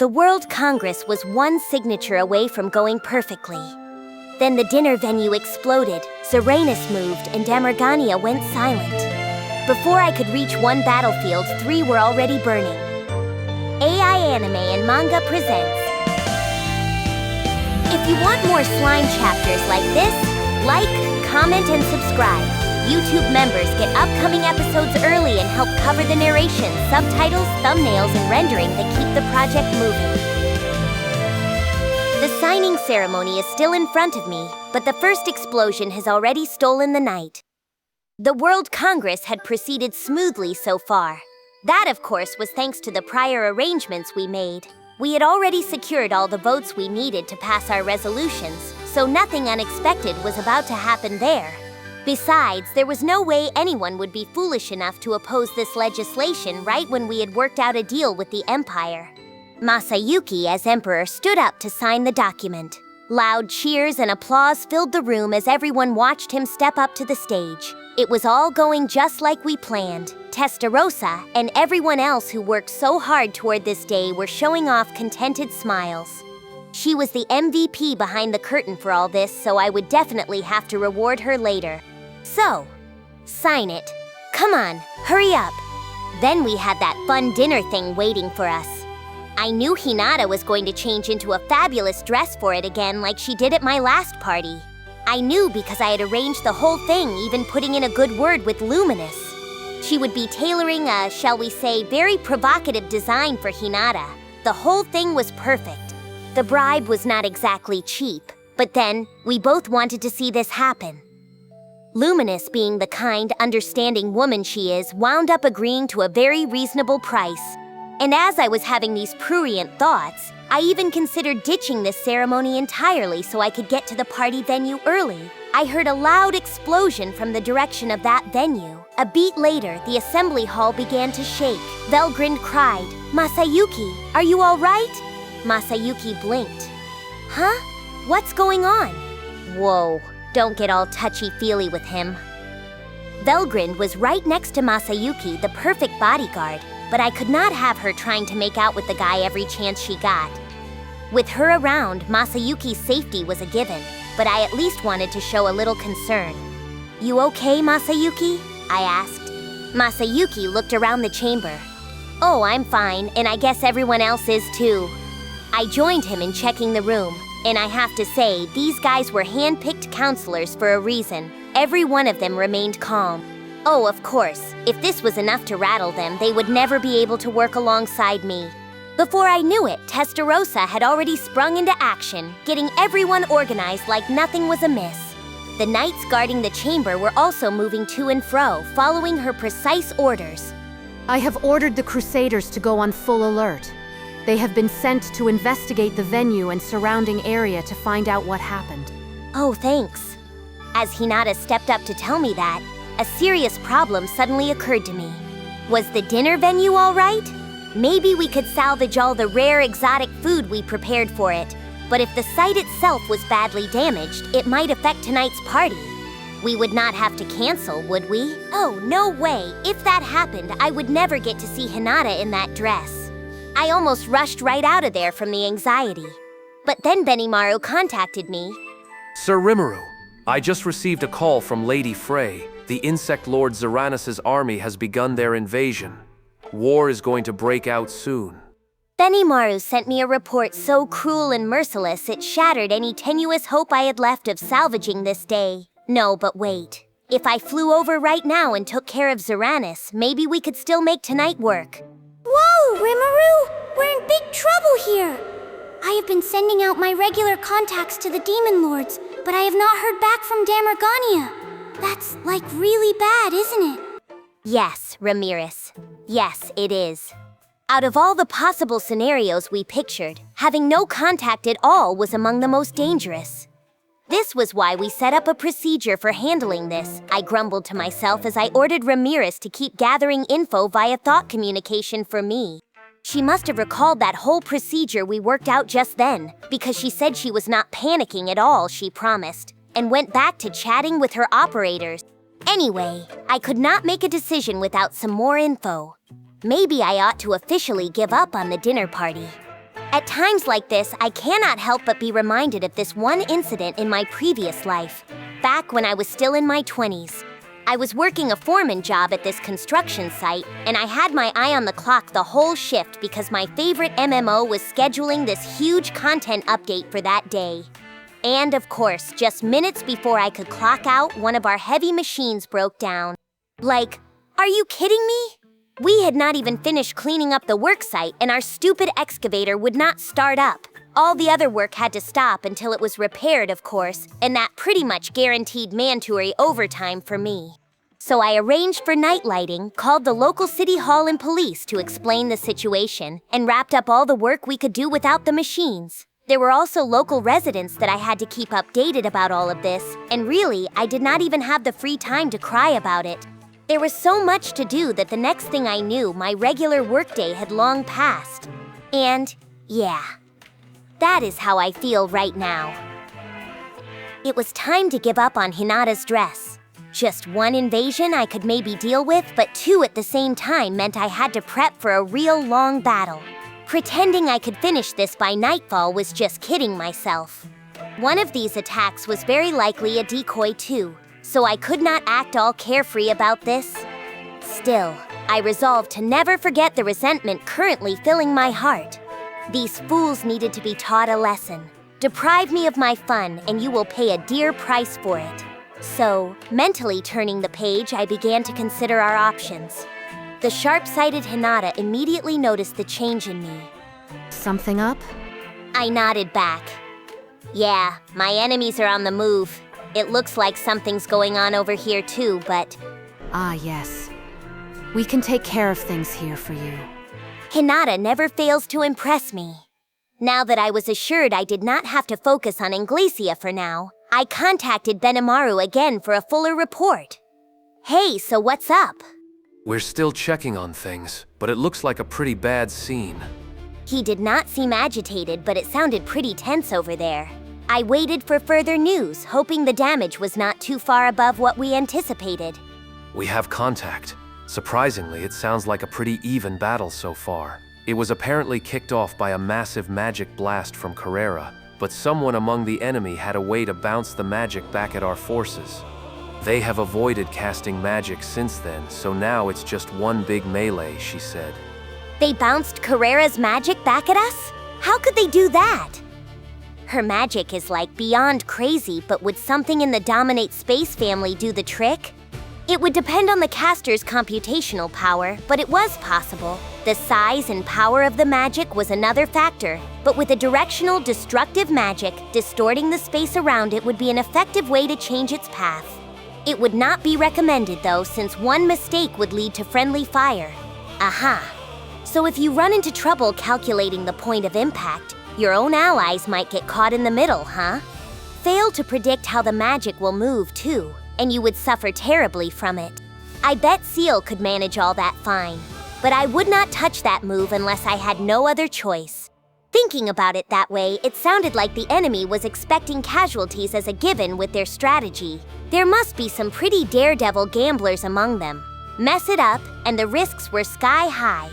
The World Congress was one signature away from going perfectly. Then the dinner venue exploded, Zeranus moved, and Damargania went silent. Before I could reach one battlefield, 3 were already burning. AI Anime and Manga presents. If you want more slime chapters like this, like, comment, and subscribe. YouTube members get upcoming episodes early and help cover the narration, subtitles, thumbnails, and rendering that keep the project moving. The signing ceremony is still in front of me, but the first explosion has already stolen the night. The World Congress had proceeded smoothly so far. That, of course, was thanks to the prior arrangements we made. We had already secured all the votes we needed to pass our resolutions, so nothing unexpected was about to happen there. Besides, there was no way anyone would be foolish enough to oppose this legislation right when we had worked out a deal with the Empire. Masayuki, as Emperor, stood up to sign the document. Loud cheers and applause filled the room as everyone watched him step up to the stage. It was all going just like we planned. Testarossa and everyone else who worked so hard toward this day were showing off contented smiles. She was the MVP behind the curtain for all this, so I would definitely have to reward her later. So, sign it. Come on, hurry up. Then we had that fun dinner thing waiting for us. I knew Hinata was going to change into a fabulous dress for it again like she did at my last party. I knew because I had arranged the whole thing, even putting in a good word with Luminous. She would be tailoring a, shall we say, very provocative design for Hinata. The whole thing was perfect. The bribe was not exactly cheap, but then, we both wanted to see this happen. Luminous, being the kind, understanding woman she is, wound up agreeing to a very reasonable price. And as I was having these prurient thoughts, I even considered ditching this ceremony entirely so I could get to the party venue early. I heard a loud explosion from the direction of that venue. A beat later, the assembly hall began to shake. Velgrind cried, "Masayuki, are you all right?" Masayuki blinked. Huh? What's going on? Whoa, don't get all touchy-feely with him. Velgrind was right next to Masayuki, the perfect bodyguard, but I could not have her trying to make out with the guy every chance she got. With her around, Masayuki's safety was a given, but I at least wanted to show a little concern. You okay, Masayuki? I asked. Masayuki looked around the chamber. Oh, I'm fine, and I guess everyone else is too. I joined him in checking the room, and I have to say, these guys were hand-picked counselors for a reason. Every one of them remained calm. Oh, of course, if this was enough to rattle them, they would never be able to work alongside me. Before I knew it, Testarossa had already sprung into action, getting everyone organized like nothing was amiss. The knights guarding the chamber were also moving to and fro, following her precise orders. I have ordered the Crusaders to go on full alert. They have been sent to investigate the venue and surrounding area to find out what happened. Oh, thanks. As Hinata stepped up to tell me that, a serious problem suddenly occurred to me. Was the dinner venue all right? Maybe we could salvage all the rare exotic food we prepared for it, but if the site itself was badly damaged, it might affect tonight's party. We would not have to cancel, would we? Oh, no way. If that happened, I would never get to see Hinata in that dress. I almost rushed right out of there from the anxiety. But then Benimaru contacted me. Sir Rimuru, I just received a call from Lady Frey. The Insect Lord Zeranus' army has begun their invasion. War is going to break out soon. Benimaru sent me a report so cruel and merciless it shattered any tenuous hope I had left of salvaging this day. No, but wait. If I flew over right now and took care of Zeranus, maybe we could still make tonight work. Whoa, Rimuru! We're in big trouble here! I have been sending out my regular contacts to the Demon Lords, but I have not heard back from Damargania. That's, like, really bad, isn't it? Yes, Ramiris. Yes, it is. Out of all the possible scenarios we pictured, having no contact at all was among the most dangerous. This was why we set up a procedure for handling this, I grumbled to myself as I ordered Ramiris to keep gathering info via thought communication for me. She must have recalled that whole procedure we worked out just then, because she said she was not panicking at all, she promised, and went back to chatting with her operators. Anyway, I could not make a decision without some more info. Maybe I ought to officially give up on the dinner party. At times like this, I cannot help but be reminded of this one incident in my previous life. Back when I was still in my 20s. I was working a foreman job at this construction site, and I had my eye on the clock the whole shift because my favorite MMO was scheduling this huge content update for that day. And of course, just minutes before I could clock out, one of our heavy machines broke down. Like, are you kidding me? We had not even finished cleaning up the work site, and our stupid excavator would not start up. All the other work had to stop until it was repaired, of course, and that pretty much guaranteed mandatory overtime for me. So I arranged for night lighting, called the local city hall and police to explain the situation, and wrapped up all the work we could do without the machines. There were also local residents that I had to keep updated about all of this, and really, I did not even have the free time to cry about it. There was so much to do that the next thing I knew, my regular workday had long passed. And, yeah, that is how I feel right now. It was time to give up on Hinata's dress. Just one invasion I could maybe deal with, but two at the same time meant I had to prep for a real long battle. Pretending I could finish this by nightfall was just kidding myself. One of these attacks was very likely a decoy too, so I could not act all carefree about this. Still, I resolved to never forget the resentment currently filling my heart. These fools needed to be taught a lesson. Deprive me of my fun, and you will pay a dear price for it. So, mentally turning the page, I began to consider our options. The sharp-sighted Hinata immediately noticed the change in me. Something up? I nodded back. Yeah, my enemies are on the move. It looks like something's going on over here too, but... Ah, yes. We can take care of things here for you. Hinata never fails to impress me. Now that I was assured I did not have to focus on Englesia for now, I contacted Benimaru again for a fuller report. Hey, so what's up? We're still checking on things, but it looks like a pretty bad scene. He did not seem agitated, but it sounded pretty tense over there. I waited for further news, hoping the damage was not too far above what we anticipated. We have contact. Surprisingly, it sounds like a pretty even battle so far. It was apparently kicked off by a massive magic blast from Carrera, but someone among the enemy had a way to bounce the magic back at our forces. They have avoided casting magic since then, so now it's just one big melee, she said. They bounced Carrera's magic back at us? How could they do that? Her magic is like beyond crazy, but would something in the Dominate Space family do the trick? It would depend on the caster's computational power, but it was possible. The size and power of the magic was another factor, but with a directional, destructive magic, distorting the space around it would be an effective way to change its path. It would not be recommended though, since one mistake would lead to friendly fire. Aha! So if you run into trouble calculating the point of impact, your own allies might get caught in the middle, huh? Fail to predict how the magic will move too, and you would suffer terribly from it. I bet Seal could manage all that fine, but I would not touch that move unless I had no other choice. Thinking about it that way, it sounded like the enemy was expecting casualties as a given with their strategy. There must be some pretty daredevil gamblers among them. Mess it up, and the risks were sky high.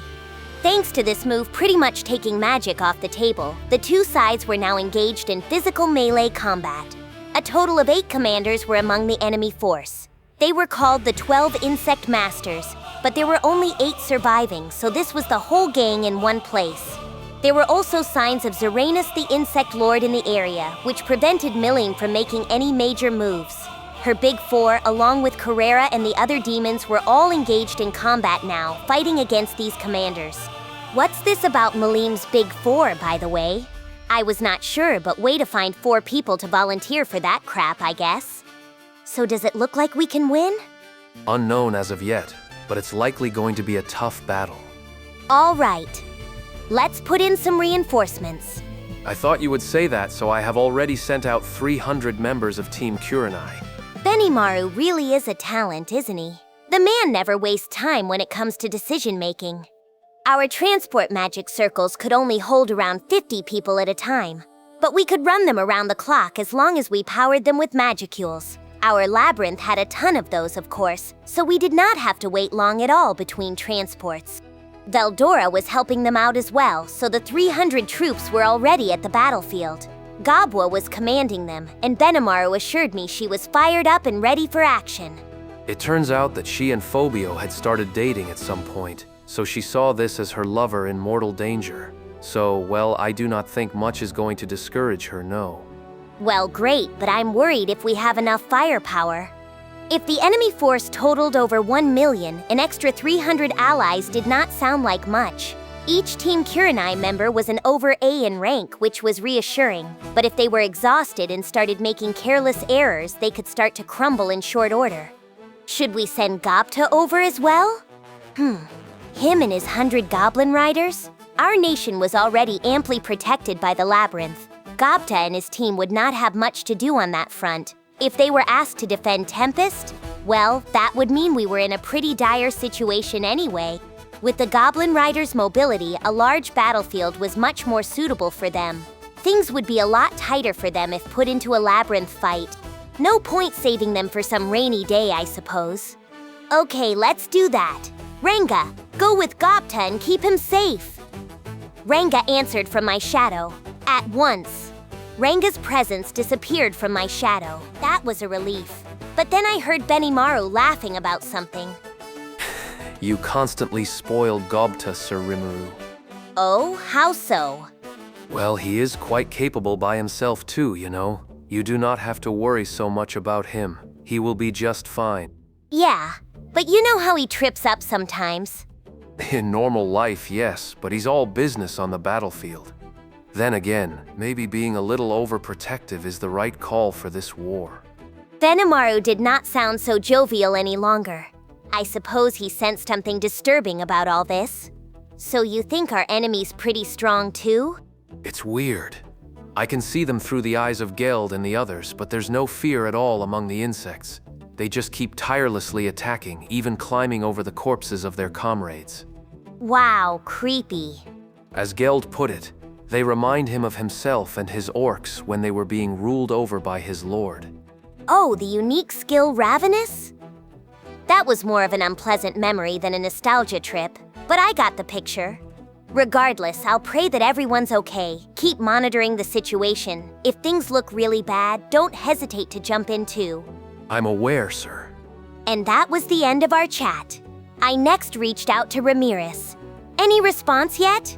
Thanks to this move pretty much taking magic off the table, the two sides were now engaged in physical melee combat. A total of 8 commanders were among the enemy force. They were called the 12 Insect Masters, but there were only 8 surviving, so this was the whole gang in one place. There were also signs of Zeranus the Insect Lord in the area, which prevented Milling from making any major moves. Her Big Four, along with Carrera and the other demons, were all engaged in combat now, fighting against these commanders. What's this about Malim's Big Four, by the way? I was not sure, but way to find 4 people to volunteer for that crap, I guess. So does it look like we can win? Unknown as of yet, but it's likely going to be a tough battle. All right. Let's put in some reinforcements. I thought you would say that, so I have already sent out 300 members of Team Kurenai. Benimaru really is a talent, isn't he? The man never wastes time when it comes to decision-making. Our transport magic circles could only hold around 50 people at a time, but we could run them around the clock as long as we powered them with magicules. Our labyrinth had a ton of those, of course, so we did not have to wait long at all between transports. Veldora was helping them out as well, so the 300 troops were already at the battlefield. Gobwa was commanding them, and Benimaru assured me she was fired up and ready for action. It turns out that she and Phobio had started dating at some point, so she saw this as her lover in mortal danger. So, well, I do not think much is going to discourage her, no. Well, great, but I'm worried if we have enough firepower. If the enemy force totaled over 1 million, an extra 300 allies did not sound like much. Each Team Kurenai member was an over A in rank, which was reassuring. But if they were exhausted and started making careless errors, they could start to crumble in short order. Should we send Gobta over as well? Him and his 100 goblin riders? Our nation was already amply protected by the labyrinth. Gobta and his team would not have much to do on that front. If they were asked to defend Tempest, well, that would mean we were in a pretty dire situation anyway. With the Goblin Riders' mobility, a large battlefield was much more suitable for them. Things would be a lot tighter for them if put into a labyrinth fight. No point saving them for some rainy day, I suppose. Okay, let's do that. Ranga, go with Gobta and keep him safe. Ranga answered from my shadow. At once. Ranga's presence disappeared from my shadow. That was a relief. But then I heard Benimaru laughing about something. You constantly spoiled Gobta, Sir Rimuru. Oh, how so? Well, he is quite capable by himself too, you know. You do not have to worry so much about him. He will be just fine. Yeah, but you know how he trips up sometimes. In normal life, yes, but he's all business on the battlefield. Then again, maybe being a little overprotective is the right call for this war. Benimaru did not sound so jovial any longer. I suppose he sensed something disturbing about all this. So you think our enemy's pretty strong too? It's weird. I can see them through the eyes of Geld and the others, but there's no fear at all among the insects. They just keep tirelessly attacking, even climbing over the corpses of their comrades. Wow, creepy. As Geld put it, they remind him of himself and his orcs when they were being ruled over by his lord. Oh, the unique skill Ravenous? That was more of an unpleasant memory than a nostalgia trip, but I got the picture. Regardless, I'll pray that everyone's okay. Keep monitoring the situation. If things look really bad, don't hesitate to jump in too. I'm aware, sir. And that was the end of our chat. I next reached out to Ramiris. Any response yet?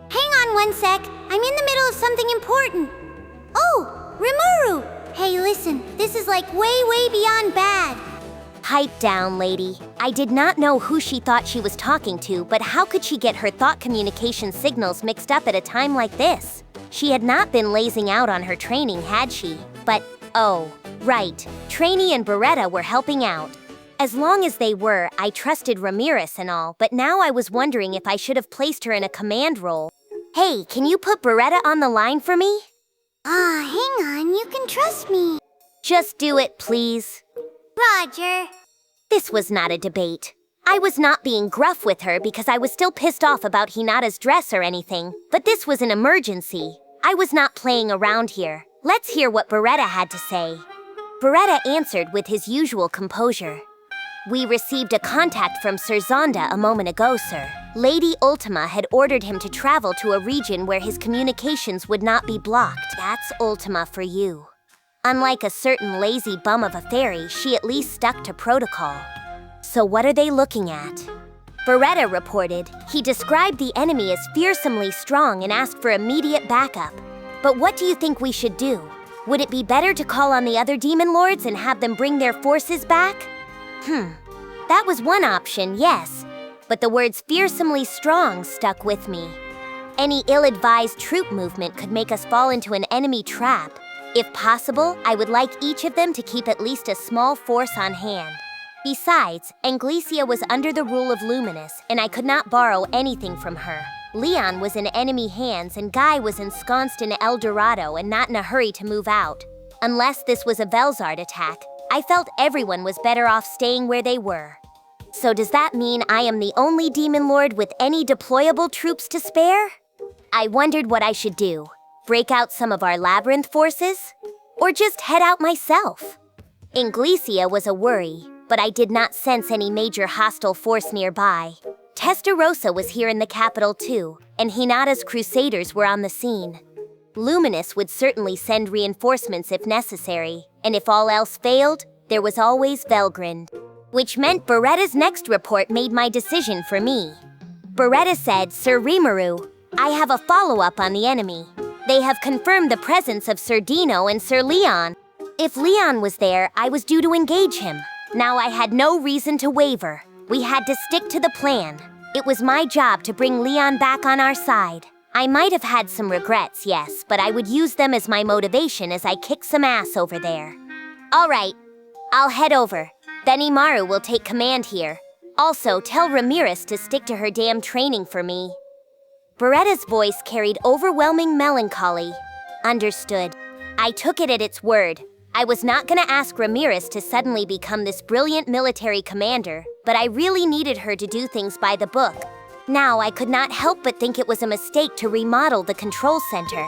Hang on one sec. I'm in the middle of something important. Oh, Rimuru! Hey, listen, this is like way beyond bad. Pipe down, lady. I did not know who she thought she was talking to, but how could she get her thought communication signals mixed up at a time like this? She had not been lazing out on her training, had she? But, oh, right, Trainee and Beretta were helping out. As long as they were, I trusted Ramiris and all, but now I was wondering if I should have placed her in a command role. Hey, can you put Beretta on the line for me? Hang on, you can trust me. Just do it, please. Roger. This was not a debate. I was not being gruff with her because I was still pissed off about Hinata's dress or anything, but this was an emergency. I was not playing around here. Let's hear what Beretta had to say. Beretta answered with his usual composure. We received a contact from Sir Zonda a moment ago, sir. Lady Ultima had ordered him to travel to a region where his communications would not be blocked. That's Ultima for you. Unlike a certain lazy bum of a fairy, she at least stuck to protocol. So what are they looking at? Beretta reported he described the enemy as fearsomely strong and asked for immediate backup. But what do you think we should do? Would it be better to call on the other demon lords and have them bring their forces back? That was one option, yes. But the words fearsomely strong stuck with me. Any ill-advised troop movement could make us fall into an enemy trap. If possible, I would like each of them to keep at least a small force on hand. Besides, Englesia was under the rule of Luminous, and I could not borrow anything from her. Leon was in enemy hands, and Guy was ensconced in El Dorado and not in a hurry to move out. Unless this was a Velzard attack, I felt everyone was better off staying where they were. So does that mean I am the only demon lord with any deployable troops to spare? I wondered what I should do. Break out some of our labyrinth forces? Or just head out myself? Englesia was a worry, but I did not sense any major hostile force nearby. Testarossa was here in the capital too, and Hinata's crusaders were on the scene. Luminous would certainly send reinforcements if necessary, and if all else failed, there was always Velgrind. Which meant Beretta's next report made my decision for me. Beretta said, Sir Rimuru, I have a follow-up on the enemy. They have confirmed the presence of Sir Dino and Sir Leon. If Leon was there, I was due to engage him. Now I had no reason to waver. We had to stick to the plan. It was my job to bring Leon back on our side. I might have had some regrets, yes, but I would use them as my motivation as I kick some ass over there. All right, I'll head over. Benimaru will take command here. Also, tell Ramiris to stick to her damn training for me. Beretta's voice carried overwhelming melancholy. Understood. I took it at its word. I was not gonna ask Ramiris to suddenly become this brilliant military commander, but I really needed her to do things by the book. Now I could not help but think it was a mistake to remodel the control center.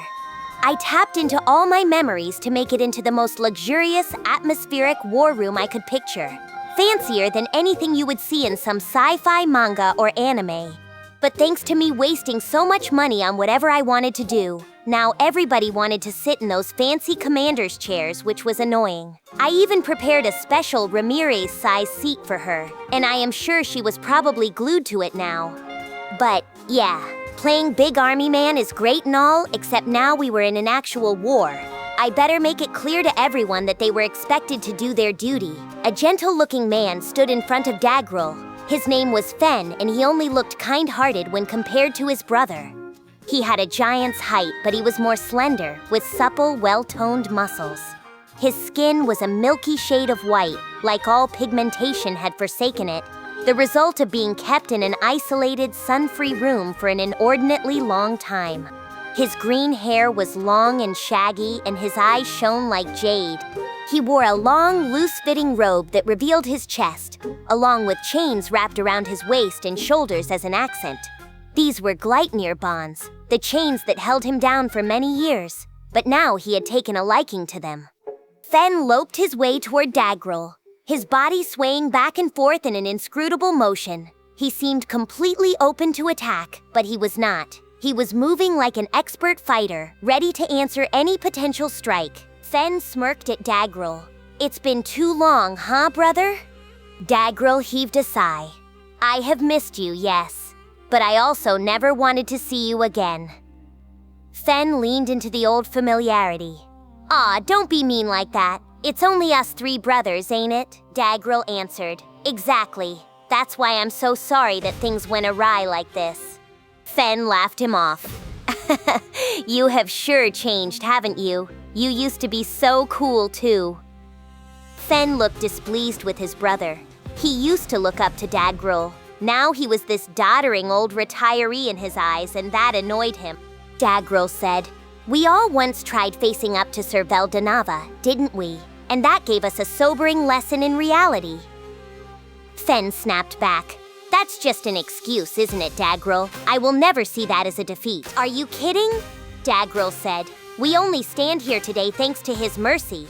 I tapped into all my memories to make it into the most luxurious, atmospheric war room I could picture. Fancier than anything you would see in some sci-fi manga or anime. But thanks to me wasting so much money on whatever I wanted to do, now everybody wanted to sit in those fancy commander's chairs, which was annoying. I even prepared a special Ramirez-size seat for her, and I am sure she was probably glued to it now. But, yeah, playing Big Army Man is great and all, except now we were in an actual war. I better make it clear to everyone that they were expected to do their duty. A gentle-looking man stood in front of Daggrull. His name was Fenn, and he only looked kind-hearted when compared to his brother. He had a giant's height, but he was more slender, with supple, well-toned muscles. His skin was a milky shade of white, like all pigmentation had forsaken it, the result of being kept in an isolated, sun-free room for an inordinately long time. His green hair was long and shaggy, and his eyes shone like jade. He wore a long, loose-fitting robe that revealed his chest, along with chains wrapped around his waist and shoulders as an accent. These were Gleitnir bonds, the chains that held him down for many years, but now he had taken a liking to them. Fenn loped his way toward Daggrull, his body swaying back and forth in an inscrutable motion. He seemed completely open to attack, but he was not. He was moving like an expert fighter, ready to answer any potential strike. Fenn smirked at Daggrull. It's been too long, huh, brother? Daggrull heaved a sigh. I have missed you, yes, but I also never wanted to see you again. Fenn leaned into the old familiarity. Aw, don't be mean like that. It's only us three brothers, ain't it? Daggrull answered. Exactly. That's why I'm so sorry that things went awry like this. Fenn laughed him off. You have sure changed, haven't you? You used to be so cool, too. Fenn looked displeased with his brother. He used to look up to Daggrull. Now he was this doddering old retiree in his eyes, and that annoyed him. Daggrull said, We all once tried facing up to Sir Veldanava, didn't we? And that gave us a sobering lesson in reality. Fenn snapped back. That's just an excuse, isn't it, Daggrull? I will never see that as a defeat. Are you kidding? Daggrull said. We only stand here today thanks to his mercy.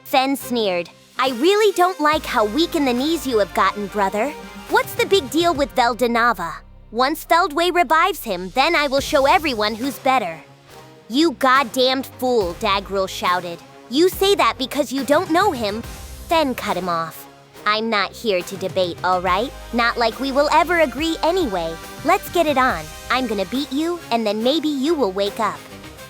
Fenn sneered. I really don't like how weak in the knees you have gotten, brother. What's the big deal with Veldanava? Once Feldway revives him, then I will show everyone who's better. You goddamned fool, Daggrull shouted. You say that because you don't know him. Fenn cut him off. I'm not here to debate, all right? Not like we will ever agree anyway. Let's get it on. I'm gonna beat you, and then maybe you will wake up.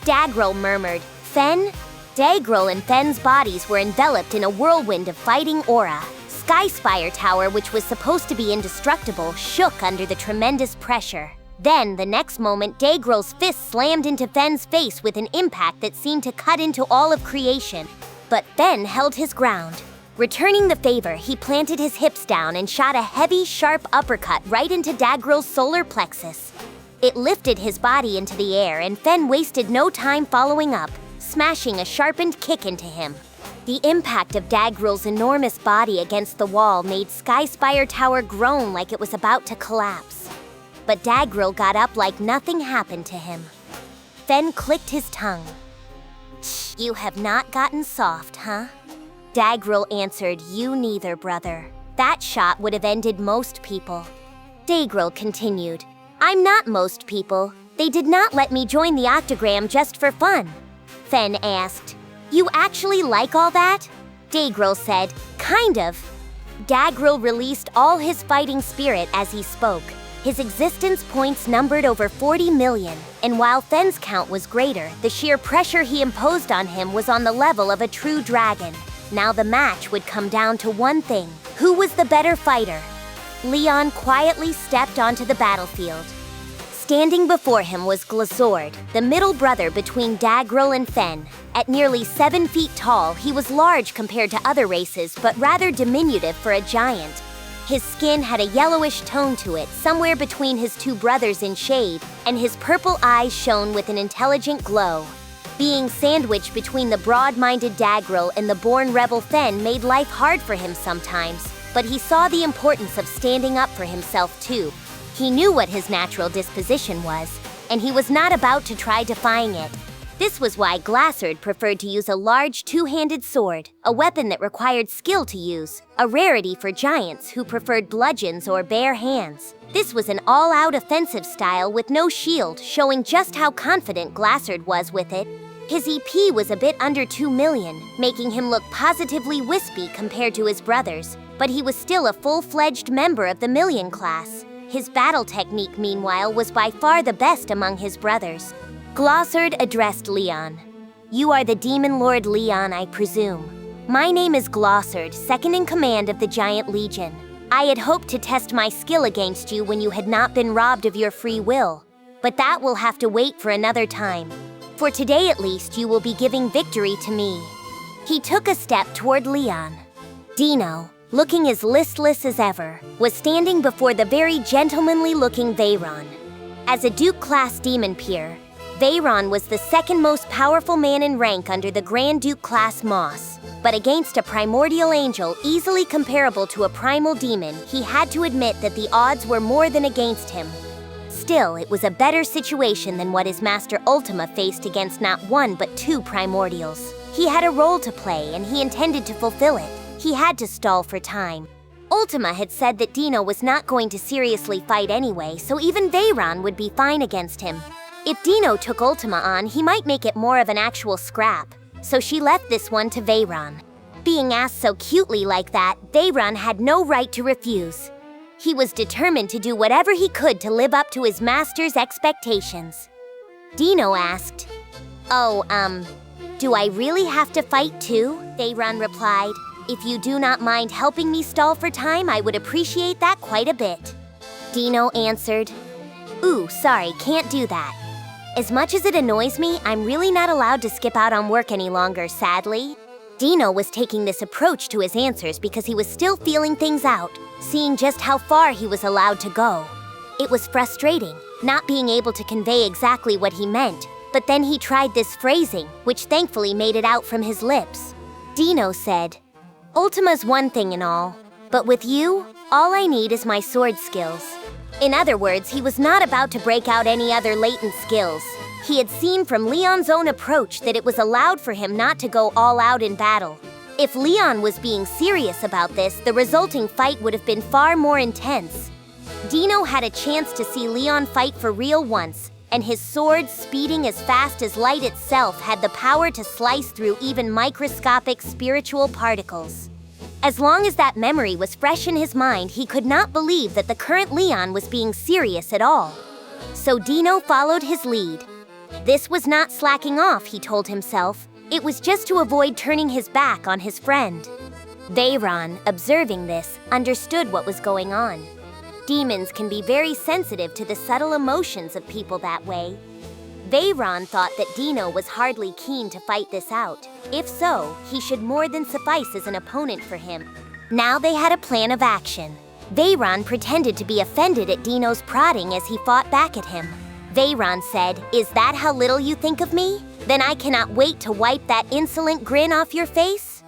Daggrull murmured. Fenn? Daggrull and Fenn's bodies were enveloped in a whirlwind of fighting aura. Skyspire Tower, which was supposed to be indestructible, shook under the tremendous pressure. Then, the next moment, Daggrull's fist slammed into Fenn's face with an impact that seemed to cut into all of creation. But Fenn held his ground. Returning the favor, he planted his hips down and shot a heavy, sharp uppercut right into Daggrull's solar plexus. It lifted his body into the air, and Fenn wasted no time following up, smashing a sharpened kick into him. The impact of Daggrull's enormous body against the wall made Skyspire Tower groan like it was about to collapse. But Daggrull got up like nothing happened to him. Fenn clicked his tongue. You have not gotten soft, huh? Daggrull answered, You neither, brother. That shot would have ended most people. Daggrull continued. I'm not most people. They did not let me join the octagram just for fun. Fenn asked. You actually like all that? Daggrull said, kind of. Daggrull released all his fighting spirit as he spoke. His existence points numbered over 40 million, and while Fenn's count was greater, the sheer pressure he imposed on him was on the level of a true dragon. Now the match would come down to one thing. Who was the better fighter? Leon quietly stepped onto the battlefield. Standing before him was Glasord, the middle brother between Daggrull and Fenn. At nearly 7 feet tall, he was large compared to other races, but rather diminutive for a giant. His skin had a yellowish tone to it, somewhere between his two brothers in shade, and his purple eyes shone with an intelligent glow. Being sandwiched between the broad-minded Daggrull and the born rebel Fenn made life hard for him sometimes, but he saw the importance of standing up for himself too. He knew what his natural disposition was, and he was not about to try defying it. This was why Glasord preferred to use a large two-handed sword, a weapon that required skill to use, a rarity for giants who preferred bludgeons or bare hands. This was an all-out offensive style with no shield, showing just how confident Glasord was with it. His EP was a bit under 2 million, making him look positively wispy compared to his brothers, but he was still a full-fledged member of the million class. His battle technique, meanwhile, was by far the best among his brothers. Glasord addressed Leon. You are the Demon Lord Leon, I presume. My name is Glasord, second in command of the Giant Legion. I had hoped to test my skill against you when you had not been robbed of your free will, but that will have to wait for another time. For today at least, you will be giving victory to me. He took a step toward Leon. Dino, looking as listless as ever, was standing before the very gentlemanly-looking Veyron. As a Duke-class demon peer, Veyron was the second most powerful man in rank under the Grand Duke-class Moss. But against a primordial angel easily comparable to a primal demon, he had to admit that the odds were more than against him. Still, it was a better situation than what his master Ultima faced against not one but 2 primordials. He had a role to play, and he intended to fulfill it. He had to stall for time. Ultima had said that Dino was not going to seriously fight anyway, so even Veyron would be fine against him. If Dino took Ultima on, he might make it more of an actual scrap, so she left this one to Veyron. Being asked so cutely like that, Veyron had no right to refuse. He was determined to do whatever he could to live up to his master's expectations. Dino asked, do I really have to fight too? Veyron replied. If you do not mind helping me stall for time, I would appreciate that quite a bit. Dino answered, Ooh, sorry, can't do that. As much as it annoys me, I'm really not allowed to skip out on work any longer, sadly. Dino was taking this approach to his answers because he was still feeling things out, seeing just how far he was allowed to go. It was frustrating, not being able to convey exactly what he meant, but then he tried this phrasing, which thankfully made it out from his lips. Dino said, Ultima's one thing and all, but with you, all I need is my sword skills. In other words, he was not about to break out any other latent skills. He had seen from Leon's own approach that it was allowed for him not to go all out in battle. If Leon was being serious about this, the resulting fight would have been far more intense. Dino had a chance to see Leon fight for real once, and his sword, speeding as fast as light itself, had the power to slice through even microscopic spiritual particles. As long as that memory was fresh in his mind, he could not believe that the current Leon was being serious at all. So Dino followed his lead. This was not slacking off, he told himself. It was just to avoid turning his back on his friend. Veyron, observing this, understood what was going on. Demons can be very sensitive to the subtle emotions of people that way. Veyron thought that Dino was hardly keen to fight this out. If so, he should more than suffice as an opponent for him. Now they had a plan of action. Veyron pretended to be offended at Dino's prodding as he fought back at him. Veyron said, Is that how little you think of me? Then I cannot wait to wipe that insolent grin off your face.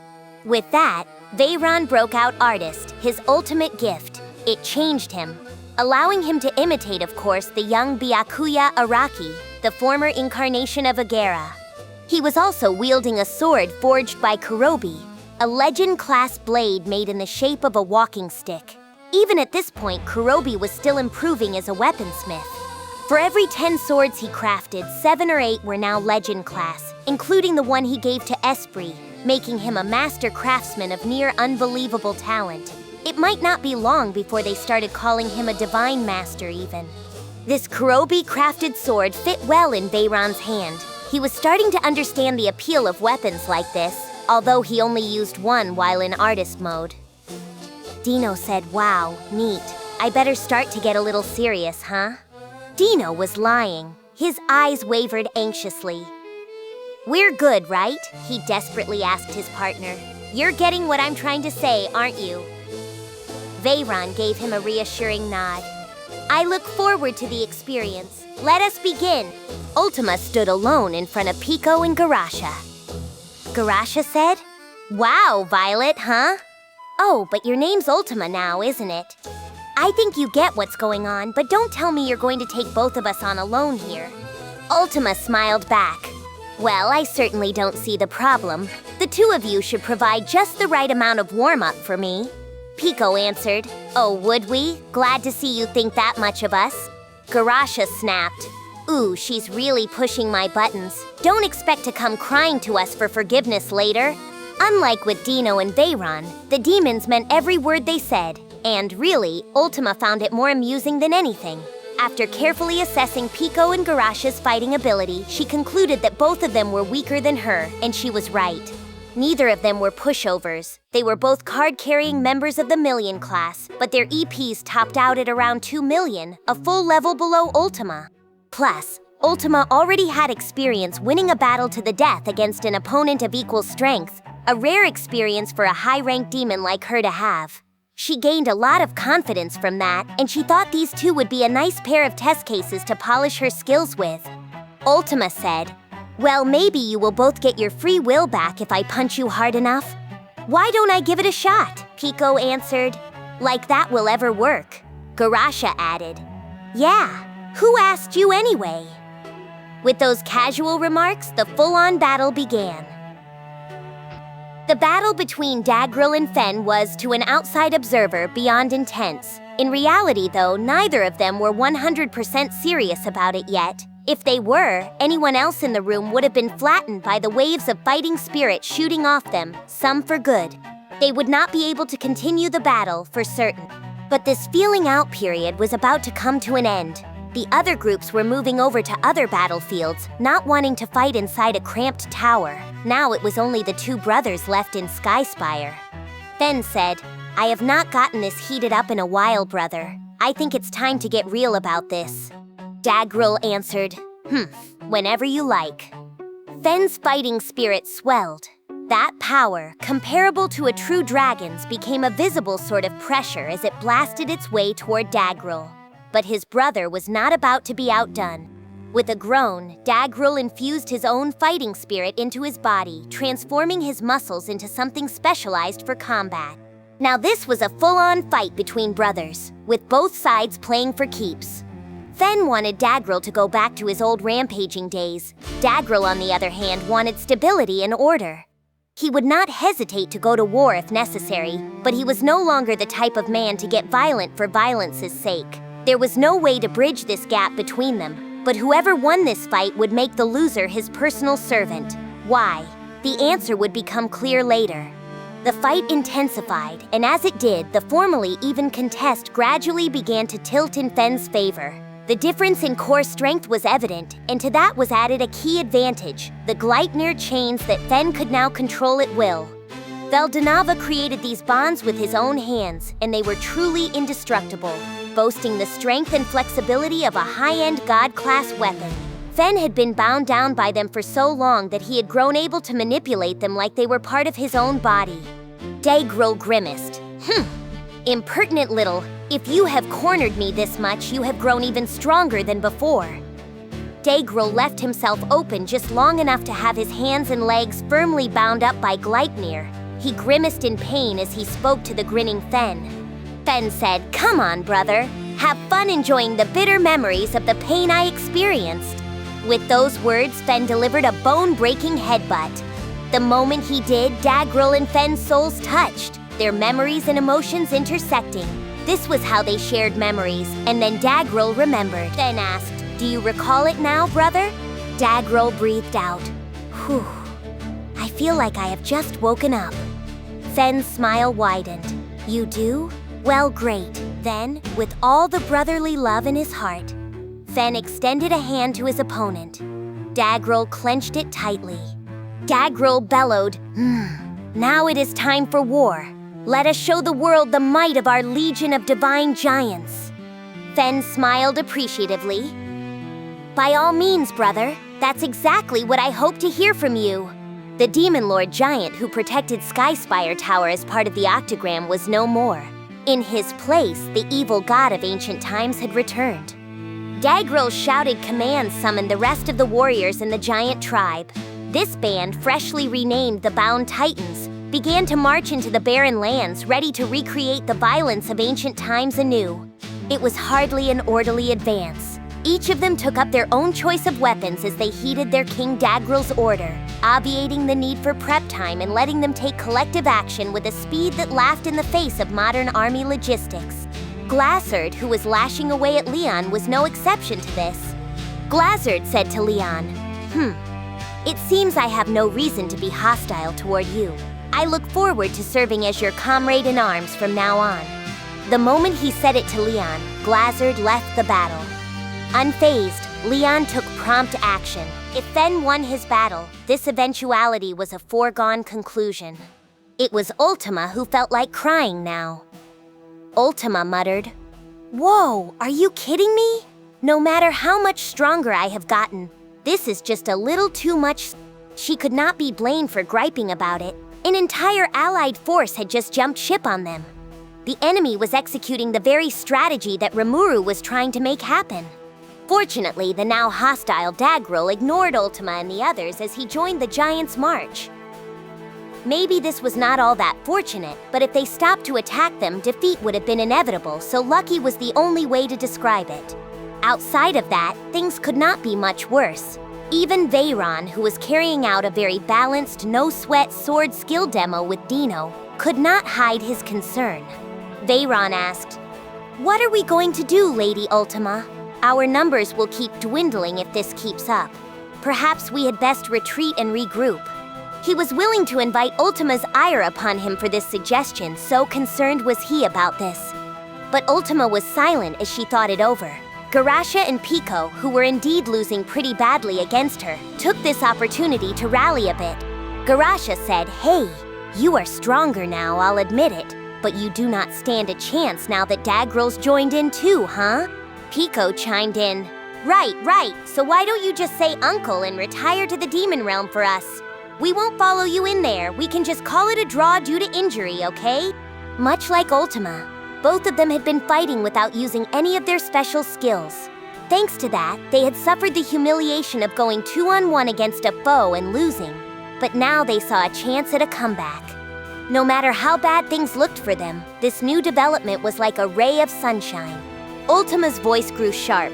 With that, Veyron broke out Artist, his ultimate gift. It changed him, allowing him to imitate, of course, the young Byakuya Araki, the former incarnation of Agera. He was also wielding a sword forged by Kurobi, a legend-class blade made in the shape of a walking stick. Even at this point, Kurobi was still improving as a weaponsmith. For every 10 swords he crafted, 7 or 8 were now legend class, including the one he gave to Esprit, making him a master craftsman of near unbelievable talent. It might not be long before they started calling him a divine master even. This Kurobi crafted sword fit well in Veyron's hand. He was starting to understand the appeal of weapons like this, although he only used one while in artist mode. Dino said, "Wow, neat. I better start to get a little serious, huh?" Dino was lying. His eyes wavered anxiously. "We're good, right?" he desperately asked his partner. "You're getting what I'm trying to say, aren't you?" Veyron gave him a reassuring nod. "I look forward to the experience. Let us begin." Ultima stood alone in front of Pico and Garasha. Garasha said, "Wow, Violet, huh? Oh, but your name's Ultima now, isn't it? I think you get what's going on, but don't tell me you're going to take both of us on alone here." Ultima smiled back. "Well, I certainly don't see the problem. The two of you should provide just the right amount of warm-up for me." Pico answered, "Oh, would we? Glad to see you think that much of us." Garasha snapped, "Ooh, she's really pushing my buttons. Don't expect to come crying to us for forgiveness later." Unlike with Dino and Veyron, the demons meant every word they said, and really, Ultima found it more amusing than anything. After carefully assessing Pico and Garasha's fighting ability, she concluded that both of them were weaker than her, and she was right. Neither of them were pushovers. They were both card-carrying members of the Million class, but their EPs topped out at around 2 million, a full level below Ultima. Plus, Ultima already had experience winning a battle to the death against an opponent of equal strength, a rare experience for a high-ranked demon like her to have. She gained a lot of confidence from that, and she thought these two would be a nice pair of test cases to polish her skills with. Ultima said, "Well, maybe you will both get your free will back if I punch you hard enough." "Why don't I give it a shot?" Pico answered. "Like that will ever work." Garasha added, "Yeah, who asked you anyway?" With those casual remarks, the full-on battle began. The battle between Daggrull and Fenn was, to an outside observer, beyond intense. In reality, though, neither of them were 100% serious about it yet. If they were, anyone else in the room would have been flattened by the waves of fighting spirit shooting off them, some for good. They would not be able to continue the battle, for certain. But this feeling out period was about to come to an end. The other groups were moving over to other battlefields, not wanting to fight inside a cramped tower. Now it was only the two brothers left in Skyspire. Fenn said, "I have not gotten this heated up in a while, brother. I think it's time to get real about this." Daggrull answered, "Whenever you like." Fenn's fighting spirit swelled. That power, comparable to a true dragon's, became a visible sort of pressure as it blasted its way toward Daggrull. But his brother was not about to be outdone. With a groan, Daggrull infused his own fighting spirit into his body, transforming his muscles into something specialized for combat. Now this was a full-on fight between brothers, with both sides playing for keeps. Fenn wanted Daggrull to go back to his old rampaging days. Daggrull, on the other hand, wanted stability and order. He would not hesitate to go to war if necessary, but he was no longer the type of man to get violent for violence's sake. There was no way to bridge this gap between them, but whoever won this fight would make the loser his personal servant. Why? The answer would become clear later. The fight intensified, and as it did, the formerly even contest gradually began to tilt in Fenn's favor. The difference in core strength was evident, and to that was added a key advantage, the Gleipnir chains that Fenn could now control at will. Veldanava created these bonds with his own hands, and they were truly indestructible, boasting the strength and flexibility of a high-end god-class weapon. Fenn had been bound down by them for so long that he had grown able to manipulate them like they were part of his own body. Daggrull grimaced. Impertinent little, if you have cornered me this much, you have grown even stronger than before." Daggrull left himself open just long enough to have his hands and legs firmly bound up by Gleipnir. He grimaced in pain as he spoke to the grinning Fenn. Fenn said, "Come on, brother. Have fun enjoying the bitter memories of the pain I experienced." With those words, Fenn delivered a bone-breaking headbutt. The moment he did, Daggrull and Fenn's souls touched, their memories and emotions intersecting. This was how they shared memories, and then Daggrull remembered. Fenn asked, "Do you recall it now, brother?" Daggrull breathed out. "Whew. I feel like I have just woken up." Fenn's smile widened. "You do? Well, great." Then, with all the brotherly love in his heart, Fenn extended a hand to his opponent. Daggrull clenched it tightly. Daggrull bellowed, "Now it is time for war. Let us show the world the might of our legion of divine giants." Fenn smiled appreciatively. "By all means, brother. That's exactly what I hope to hear from you." The Demon Lord giant who protected Skyspire Tower as part of the Octagram was no more. In his place, the evil god of ancient times had returned. Daggrull's shouted commands summoned the rest of the warriors in the giant tribe. This band, freshly renamed the Bound Titans, began to march into the barren lands, ready to recreate the violence of ancient times anew. It was hardly an orderly advance. Each of them took up their own choice of weapons as they heeded their King Daggrull's order, obviating the need for prep time and letting them take collective action with a speed that laughed in the face of modern army logistics. Glasord, who was lashing away at Leon, was no exception to this. Glasord said to Leon, "It seems I have no reason to be hostile toward you. I look forward to serving as your comrade in arms from now on." The moment he said it to Leon, Glasord left the battle. Unfazed, Leon took prompt action. If Fenn won his battle, this eventuality was a foregone conclusion. It was Ultima who felt like crying now. Ultima muttered, "Whoa, are you kidding me? No matter how much stronger I have gotten, this is just a little too much." She could not be blamed for griping about it. An entire allied force had just jumped ship on them. The enemy was executing the very strategy that Rimuru was trying to make happen. Fortunately, the now hostile Daggrull ignored Ultima and the others as he joined the Giants' march. Maybe this was not all that fortunate, but if they stopped to attack them, defeat would have been inevitable, so lucky was the only way to describe it. Outside of that, things could not be much worse. Even Veyron, who was carrying out a very balanced, no-sweat sword skill demo with Dino, could not hide his concern. Veyron asked, "What are we going to do, Lady Ultima? Our numbers will keep dwindling if this keeps up. Perhaps we had best retreat and regroup." He was willing to invite Ultima's ire upon him for this suggestion, so concerned was he about this. But Ultima was silent as she thought it over. Garasha and Pico, who were indeed losing pretty badly against her, took this opportunity to rally a bit. Garasha said, "Hey, you are stronger now, I'll admit it, but you do not stand a chance now that Daggrull's joined in too, huh?" Pico chimed in, Right, so why don't you just say uncle and retire to the demon realm for us? We won't follow you in there, we can just call it a draw due to injury, okay?" Much like Ultima, both of them had been fighting without using any of their special skills. Thanks to that, they had suffered the humiliation of going 2-on-1 against a foe and losing. But now they saw a chance at a comeback. No matter how bad things looked for them, this new development was like a ray of sunshine. Ultima's voice grew sharp.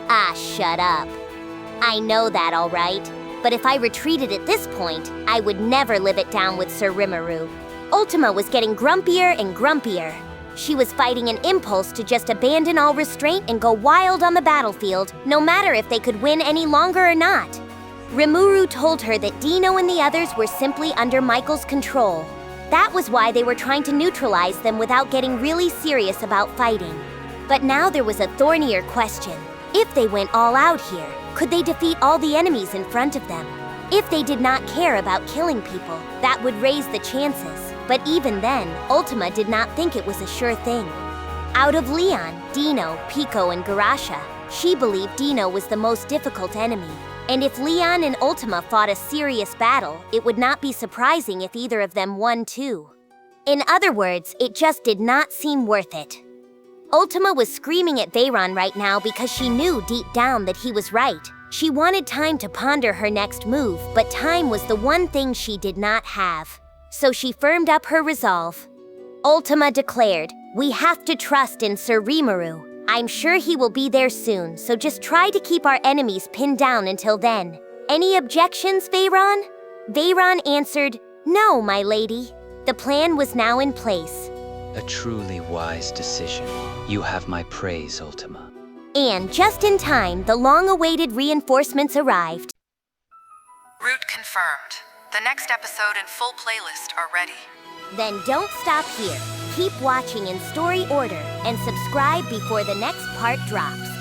"Ah, shut up. I know that, all right. But if I retreated at this point, I would never live it down with Sir Rimuru." Ultima was getting grumpier and grumpier. She was fighting an impulse to just abandon all restraint and go wild on the battlefield, no matter if they could win any longer or not. Rimuru told her that Dino and the others were simply under Michael's control. That was why they were trying to neutralize them without getting really serious about fighting. But now there was a thornier question. If they went all out here, could they defeat all the enemies in front of them? If they did not care about killing people, that would raise the chances. But even then, Ultima did not think it was a sure thing. Out of Leon, Dino, Pico, and Garasha, she believed Dino was the most difficult enemy. And if Leon and Ultima fought a serious battle, it would not be surprising if either of them won too. In other words, it just did not seem worth it. Ultima was screaming at Veyron right now because she knew deep down that he was right. She wanted time to ponder her next move, but time was the one thing she did not have. So she firmed up her resolve. Ultima declared, "We have to trust in Sir Rimuru. I'm sure he will be there soon, so just try to keep our enemies pinned down until then. Any objections, Veyron?" Veyron answered, "No, my lady." The plan was now in place. A truly wise decision. You have my praise, Ultima. And just in time, the long-awaited reinforcements arrived. Route confirmed. The next episode and full playlist are ready. Then don't stop here. Keep watching in story order and subscribe before the next part drops.